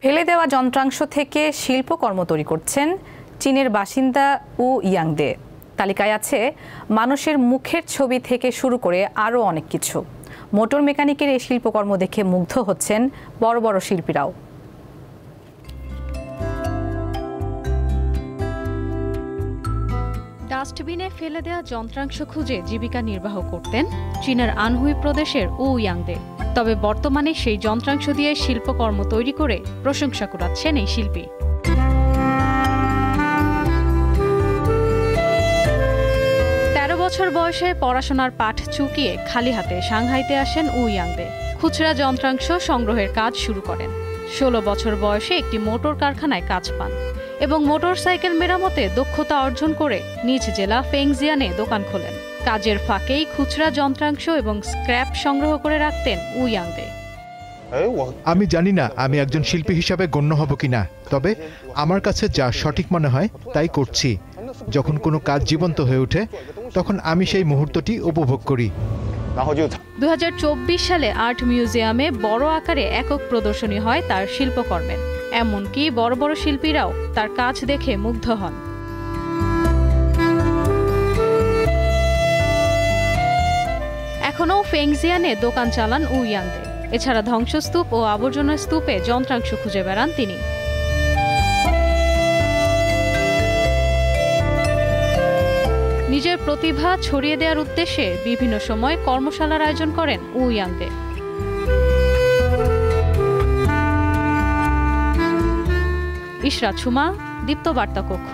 ফেলে দেওয়া যন্ত্রাংশ থেকে শিল্পকর্ম তৈরি করছেন চীনের বাসিন্দা উ ইয়াংদে। তালিকায় আছে মানুষের মুখের ছবি থেকে শুরু করে আরও অনেক কিছু। মোটর মেকানিকের এই শিল্পকর্ম দেখে মুগ্ধ হচ্ছেন বড় বড় শিল্পীরাও। ডাস্টবিনে ফেলে দেওয়া যন্ত্রাংশ খুঁজে জীবিকা নির্বাহ করতেন চীনের আনহুই প্রদেশের উ ইয়াংদে। তবে বর্তমানে সেই যন্ত্রাংশ দিয়ে শিল্পকর্ম তৈরি করে প্রশংসা কুড়াচ্ছেন এই শিল্পী। বছর বয়সে পড়াশোনার পাঠ চুকিয়ে খালি হাতে সাংহাইতে আসেন উ ইয়াংদে। খুচরা যন্ত্রাংশ সংগ্রহের কাজ শুরু করেন। 16 বছর বয়সে একটি মোটর কারখানায় কাজ পান এবং মোটরসাইকেল মেরামতে দক্ষতা অর্জন করে নিজ জেলা ফেংজিয়ানে দোকান খোলেন। কাজের ফাঁকেই খুচরা যন্ত্রাংশ এবং স্ক্র্যাপ সংগ্রহ করে রাখতেন উ ইয়াংদে। আমি জানি না আমি একজন শিল্পী হিসাবে গণ্য হব কিনা, তবে আমার কাছে যা সঠিক মনে হয় তাই করছি। যখন কোনো কাজ জীবন্ত হয়ে ওঠে তখন আমি সেই মুহূর্তটি উপভোগ করি। 2024 সালে আর্ট মিউজিয়ামে বড় আকারে একক প্রদর্শনী হয় তার শিল্পকর্মের। এমনকি বড় বড় শিল্পীরাও তার কাজ দেখে মুগ্ধ হন। এখনও ফেংজিয়ানে দোকান চালান উ ইয়াংদে। এছাড়া ধ্বংসস্তূপ ও আবর্জনা স্তূপে যন্ত্রাংশ খুঁজে বেড়ান তিনি। নিজের প্রতিভা ছড়িয়ে দেওয়ার উদ্দেশ্যে বিভিন্ন সময় কর্মশালার আয়োজন করেন উ ইয়াংদে। ইশরাত সুমা, দীপ্ত বার্তা কক্ষ।